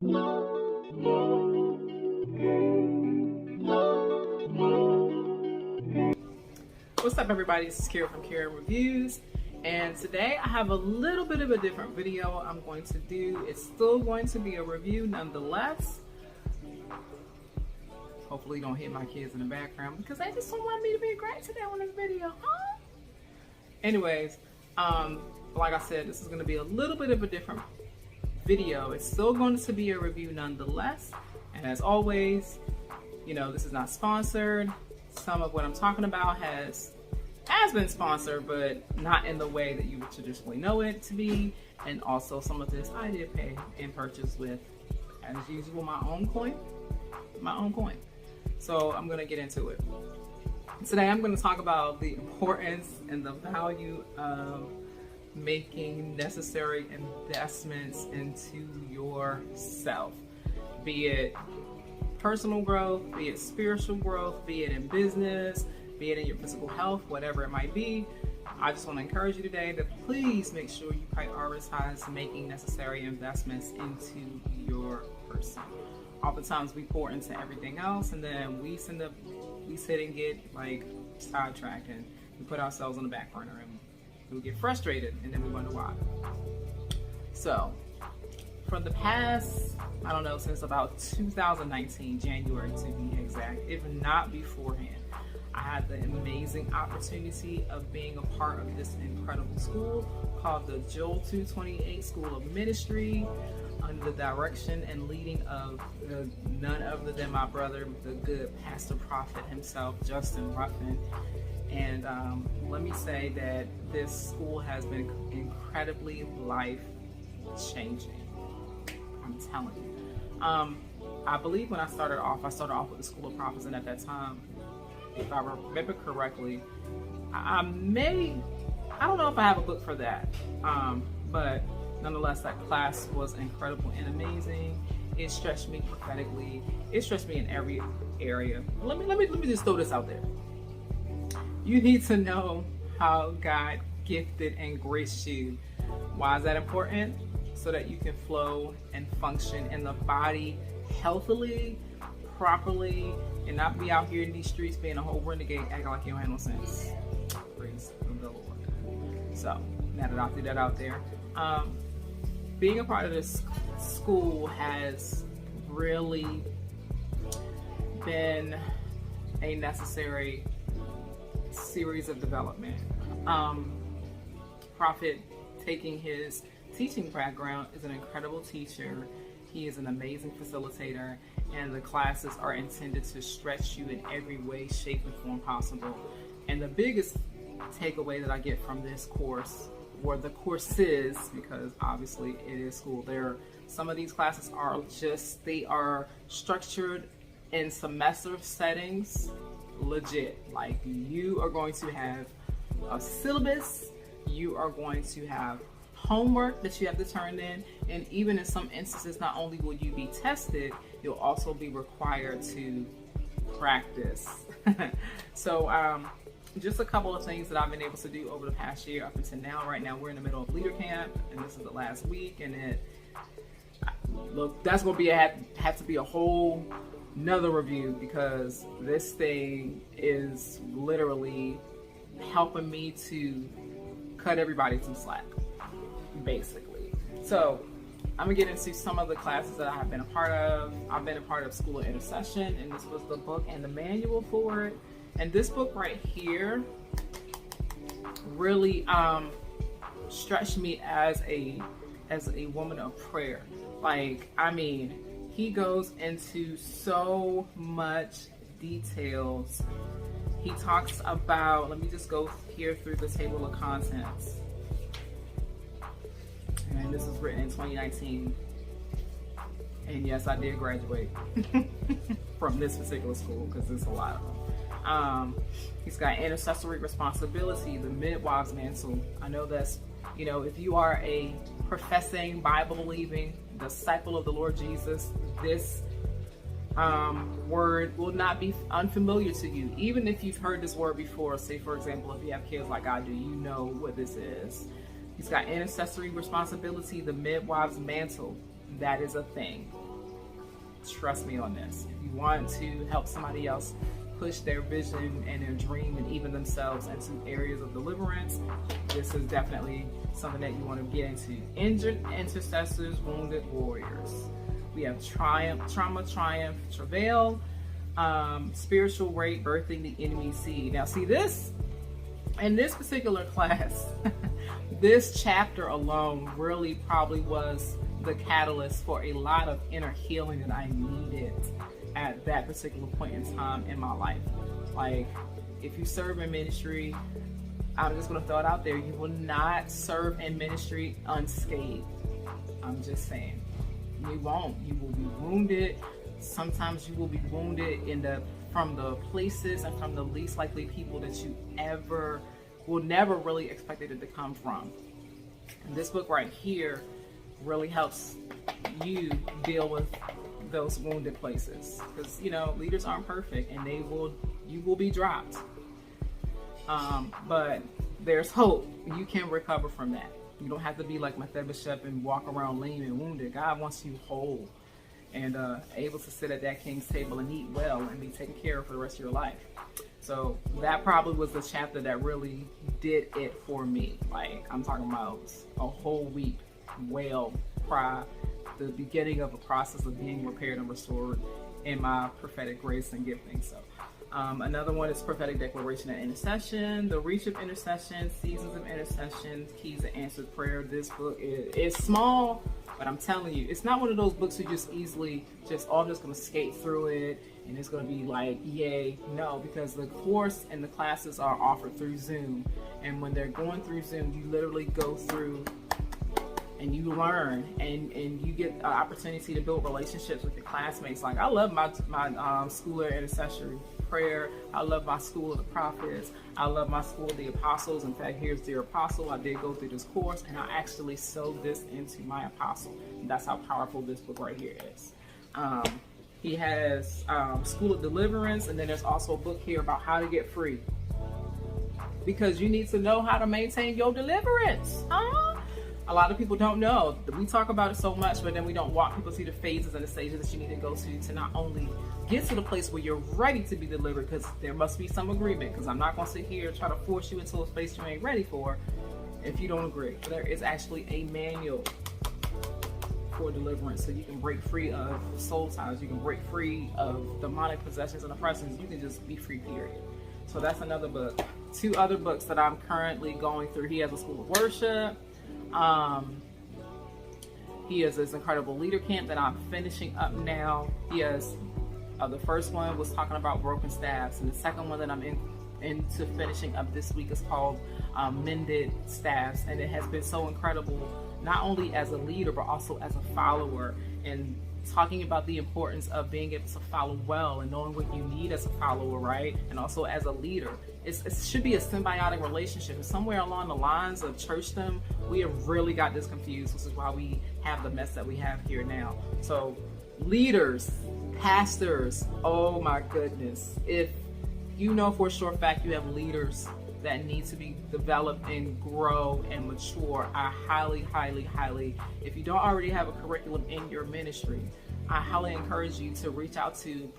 What's up, everybody? This is Khira from Khira Reviews, and today I have a little bit of a different video I'm going to do. It's still going to be a review nonetheless. Hopefully you don't hit my kids in the background because they just don't want me to be great today on this video, huh? Anyways, like I said, this is going to be a little bit of a different video. It's still going to be a review nonetheless, and as always, you know, this is not sponsored. Some of what I'm talking about has been sponsored, but not in the way that you would traditionally know it to be. And also some of this I did pay and purchase with, as usual, my own coin. So I'm going to get into it. Today I'm going to talk about the importance and the value of making necessary investments into yourself, be it personal growth, be it spiritual growth, be it in business, be it in your physical health, whatever it might be. I just want to encourage you today to please make sure you prioritize making necessary investments into your person. Oftentimes we pour into everything else, and then we sit and get like sidetracked, and we put ourselves on the back burner, and we get frustrated, and then we wonder why. So for the past, I don't know, since about 2019, January to be exact, if not beforehand, I had the amazing opportunity of being a part of this incredible school called the Joel 228 School of Ministry, under the direction and leading of none other than my brother, the good Pastor Prophet himself, Justin Ruffin. And let me say that this school has been incredibly life-changing. I'm telling you. I believe when I started off with the School of Prophets, and at that time, if I remember correctly, I don't know if I have a book for that, but nonetheless, that class was incredible and amazing. It stretched me prophetically. It stretched me in every area. Let me just throw this out there. You need to know how God gifted and graced you. Why is that important? So that you can flow and function in the body healthily, properly, and not be out here in these streets being a whole renegade, acting like you don't have no sense. Praise the Lord. So, now that I threw that out there, being a part of this school has really been a necessary series of development. Prophet, taking his teaching background, is an incredible teacher. He is an amazing facilitator, and the classes are intended to stretch you in every way, shape, and form possible. And the biggest takeaway that I get from this course, or the courses, because obviously it is school, some of these classes they are structured in semester settings, legit. Like, you are going to have a syllabus, you are going to have homework that you have to turn in, and even in some instances, not only will you be tested, you'll also be required to practice. So just a couple of things that I've been able to do over the past year up until now. Right now we're in the middle of leader camp, and this is the last week, and look, that's going to have to be a whole another review, because this thing is literally helping me to cut everybody some slack, basically. So I'm gonna get into some of the classes that I have been a part of. I've been a part of School of Intercession, and this was the book and the manual for it. And this book right here really stretched me as a woman of prayer. Like, I mean, he goes into so much details. He talks about, let me just go here through the table of contents. And this was written in 2019. And yes, I did graduate from this particular school, because there's a lot of them. He's got intercessory responsibility, the midwife's mantle. I know that's, you know, if you are a professing, Bible-believing disciple of the Lord Jesus, this word will not be unfamiliar to you. Even if you've heard this word before, say for example, if you have kids like I do, you know what this is. He's got intercessory responsibility, the midwife's mantle. That is a thing. trust me on this. If you want to help somebody else push their vision and their dream and even themselves into areas of deliverance, this is definitely something that you want to get into. Injured intercessors, wounded warriors. We have triumph, trauma, triumph, travail, spiritual rape, birthing the enemy seed. Now see this, in this particular class, this chapter alone really probably was the catalyst for a lot of inner healing that I needed at that particular point in time in my life. Like, if you serve in ministry, I'm just going to throw it out there, you will not serve in ministry unscathed. I'm just saying, you won't. You will be wounded. Sometimes you will be wounded from the places and from the least likely people that you will never really expected it to come from. And this book right here really helps you deal with those wounded places, because leaders aren't perfect and you will be dropped, but there's hope. You can recover from that. You don't have to be like Mephibosheth and walk around lame and wounded. God wants you whole and able to sit at that king's table and eat well and be taken care of for the rest of your life. So that probably was the chapter that really did it for me. Like, I'm talking about a whole week wail, cry, the beginning of a process of being repaired and restored in my prophetic grace and gifting. So another one is prophetic declaration and intercession, the reach of intercession, seasons of intercession, keys to answered prayer. This book is small, but I'm telling you, it's not one of those books you just easily I'm just going to skate through it and it's going to be like, yay. No, because the course and the classes are offered through Zoom. And when they're going through Zoom, you literally go through and you learn and you get an opportunity to build relationships with your classmates. Like, I love my school of intercessory prayer. I love my school of the prophets. I love my school of the apostles. In fact, here's Dear Apostle. I did go through this course and I actually sewed this into my apostle. And that's how powerful this book right here is. He has School of Deliverance, and then there's also a book here about how to get free, because you need to know how to maintain your deliverance. A lot of people don't know. We talk about it so much, but then we don't walk people through the phases and the stages that you need to go to not only get to the place where you're ready to be delivered, because there must be some agreement, because I'm not going to sit here and try to force you into a space you ain't ready for if you don't agree. There is actually a manual for deliverance, so you can break free of soul ties, you can break free of demonic possessions and oppressions, you can just be free, period. So that's another book. Two other books that I'm currently going through. He has a School of Worship. He has this incredible leader camp that I'm finishing up now. He has the first one was talking about broken staffs, and the second one that I'm into finishing up this week is called Mended Staffs, and it has been so incredible, not only as a leader but also as a follower, and talking about the importance of being able to follow well and knowing what you need as a follower, right? And also as a leader. It should be a symbiotic relationship. And somewhere along the lines of churchdom, we have really got this confused, which is why we have the mess that we have here now. So leaders, pastors, oh my goodness. If you know for a sure fact you have leaders that need to be developed and grow and mature, I highly, if you don't already have a curriculum in your ministry, I highly encourage you to reach out to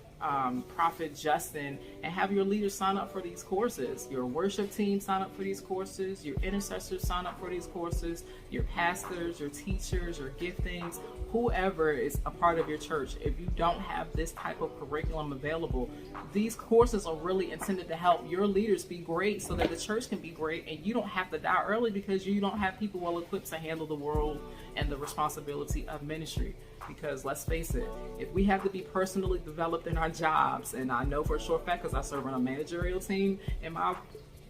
Prophet Justin and have your leaders sign up for these courses. Your worship team sign up for these courses. Your intercessors sign up for these courses. Your pastors, your teachers, your giftings, whoever is a part of your church. If you don't have this type of curriculum available, these courses are really intended to help your leaders be great so that the church can be great, and you don't have to die early because you don't have people well equipped to handle the world and the responsibility of ministry. Because let's face it, if we have to be personally developed in our jobs, and I know for a sure fact because I serve on a managerial team in my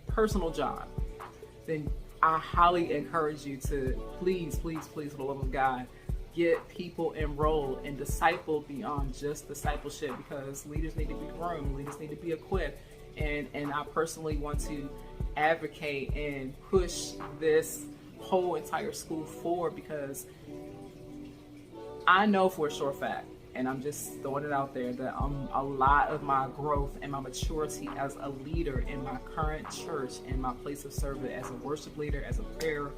personal job, then I highly encourage you to please, for the love of God, get people enrolled and discipled beyond just discipleship, because leaders need to be groomed, leaders need to be equipped, and I personally want to advocate and push this whole entire school forward, because I know for a sure fact, and I'm just throwing it out there, that a lot of my growth and my maturity as a leader in my current church and my place of service as a worship leader, as a prayer,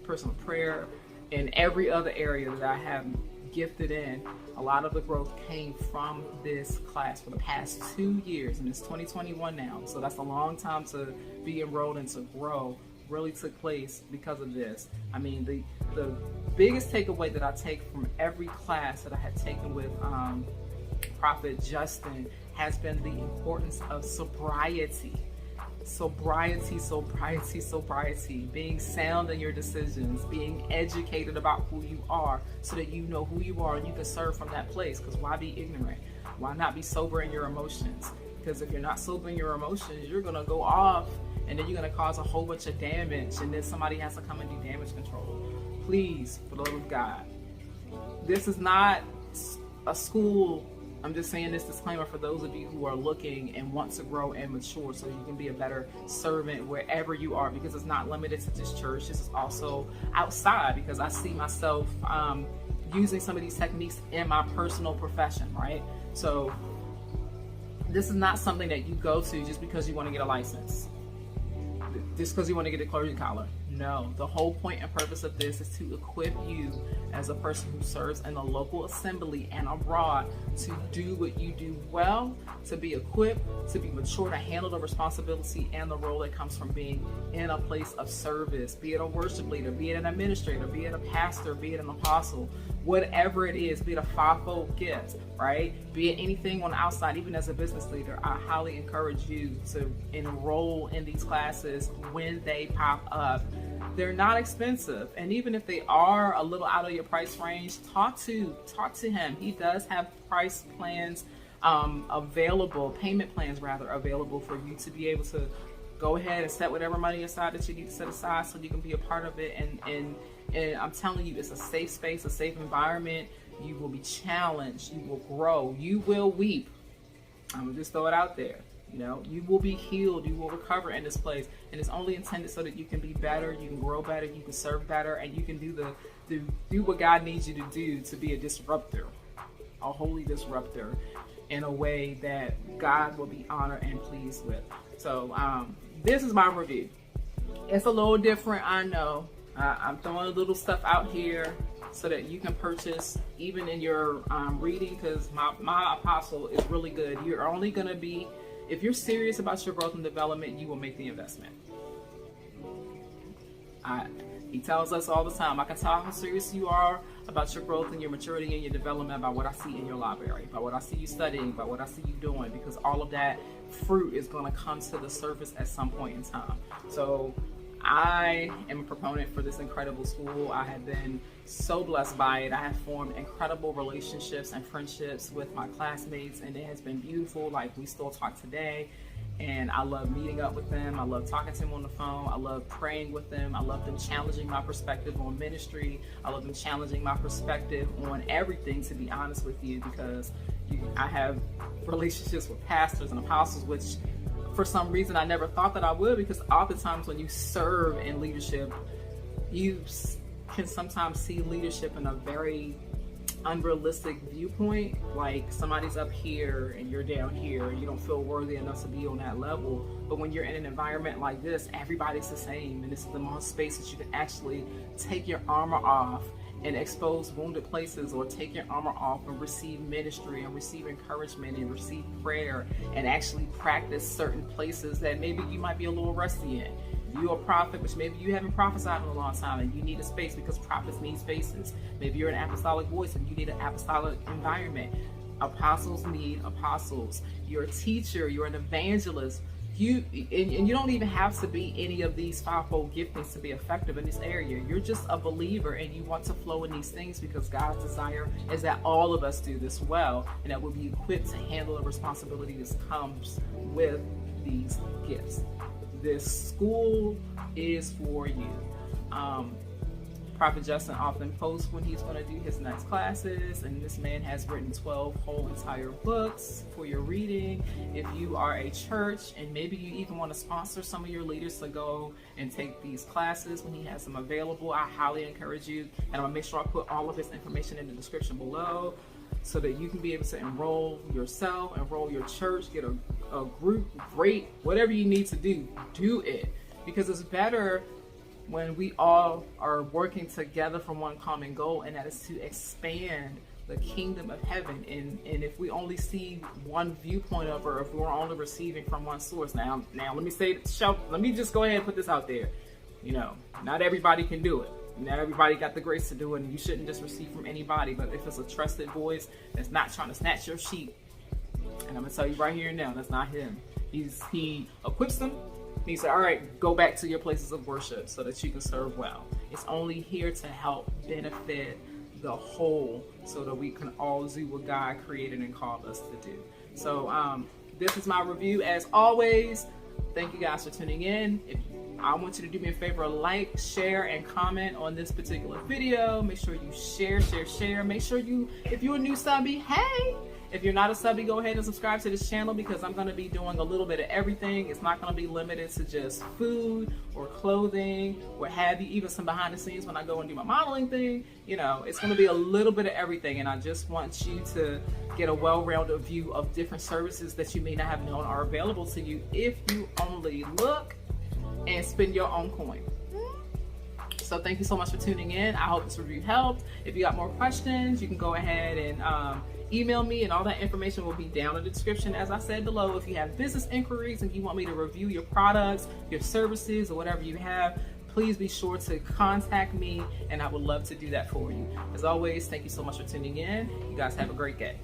person of prayer, in every other area that I have gifted in. A lot of the growth came from this class for the past 2 years, and it's 2021 now, so that's a long time to be enrolled and to grow. Really took place because of this. I mean, the biggest takeaway that I take from every class that I had taken with Prophet Justin has been the importance of sobriety. Sobriety, being sound in your decisions, being educated about who you are so that you know who you are and you can serve from that place. Because why be ignorant? Why not be sober in your emotions? Because if you're not sober in your emotions, you're going to go off and then you're going to cause a whole bunch of damage, and then somebody has to come and do damage control. Please, for the love of God, this is not a school. I'm just saying this disclaimer for those of you who are looking and want to grow and mature so you can be a better servant wherever you are, because it's not limited to just church. This is also outside, because I see myself using some of these techniques in my personal profession, right? So this is not something that you go to just because you want to get a license, just because you want to get a clergy collar. No, the whole point and purpose of this is to equip you as a person who serves in the local assembly and abroad to do what you do well, to be equipped, to be mature, to handle the responsibility and the role that comes from being in a place of service, be it a worship leader, be it an administrator, be it a pastor, be it an apostle, whatever it is, be it a fivefold gift, right? Be it anything on the outside, even as a business leader. I highly encourage you to enroll in these classes when they pop up. They're not expensive, and even if they are a little out of your price range, talk to him. He does have price plans available, payment plans rather, available for you to be able to go ahead and set whatever money aside that you need to set aside so you can be a part of it. And I'm telling you, it's a safe space, a safe environment. You will be challenged, you will grow, you will weep. I'm gonna just throw it out there. You know, you will be healed, you will recover in this place, and it's only intended so that you can be better, you can grow better, you can serve better, and you can do what God needs you to do to be a disruptor, a holy disruptor, in a way that God will be honored and pleased with. So this is my review. It's a little different, I know. I'm throwing a little stuff out here so that you can purchase even in your reading, because my apostle is really good. You're only going to be, if you're serious about your growth and development, you will make the investment. He tells us all the time, I can tell how serious you are about your growth and your maturity and your development by what I see in your library, by what I see you studying, by what I see you doing, because all of that fruit is going to come to the surface at some point in time. So I am a proponent for this incredible school. I have been so blessed by it. I have formed incredible relationships and friendships with my classmates, and it has been beautiful. Like, we still talk today, and I love meeting up with them. I love talking to them on the phone. I love praying with them. I love them challenging my perspective on ministry. I love them challenging my perspective on everything, to be honest with you, because I have relationships with pastors and apostles, which for some reason I never thought that I would, because oftentimes when you serve in leadership, you can sometimes see leadership in a very unrealistic viewpoint, like somebody's up here and you're down here and you don't feel worthy enough to be on that level. But when you're in an environment like this, everybody's the same, and it's the most space that you can actually take your armor off and expose wounded places, or take your armor off and receive ministry and receive encouragement and receive prayer and actually practice certain places that maybe you might be a little rusty in. You're a prophet, which maybe you haven't prophesied in a long time, and you need a space because prophets need spaces. Maybe you're an apostolic voice and you need an apostolic environment. Apostles need apostles. You're a teacher, you're an evangelist. You don't even have to be any of these fivefold giftings to be effective in this area. You're just a believer and you want to flow in these things, because God's desire is that all of us do this well, and that we'll be equipped to handle the responsibility that comes with these gifts. This school is for you. Prophet Justin often posts when he's going to do his next classes, and this man has written 12 whole entire books for your reading. If you are a church and maybe you even want to sponsor some of your leaders to go and take these classes when he has them available, I highly encourage you, and I'm going to make sure I put all of his information in the description below so that you can be able to enroll yourself, enroll your church, get a group, rate, whatever you need to do it, because it's better when we all are working together for one common goal, and that is to expand the kingdom of heaven. And if we only see one viewpoint of, or if we're only receiving from one source. Now let me just go ahead and put this out there. You know, not everybody can do it. Not everybody got the grace to do it, and you shouldn't just receive from anybody. But if it's a trusted voice that's not trying to snatch your sheep, and I'm gonna tell you right here and now, that's not him. He equips them. He said, all right, go back to your places of worship so that you can serve well. It's only here to help benefit the whole, so that we can all do what God created and called us to do. So this is my review. As always, thank you guys for tuning in. I want you to do me a favor, like, share, and comment on this particular video. Make sure you share. Make sure if you're a new subby, hey! If you're not a subby, go ahead and subscribe to this channel, because I'm going to be doing a little bit of everything. It's not going to be limited to just food or clothing, what have you, even some behind the scenes when I go and do my modeling thing. You know, it's going to be a little bit of everything, and I just want you to get a well-rounded view of different services that you may not have known are available to you if you only look and spend your own coin. So thank you so much for tuning in. I hope this review helped. If you got more questions, you can go ahead and email me, and all that information will be down in the description, as I said below. If you have business inquiries and you want me to review your products, your services, or whatever you have, please be sure to contact me, and I would love to do that for you. As always, thank you so much for tuning in. You guys have a great day.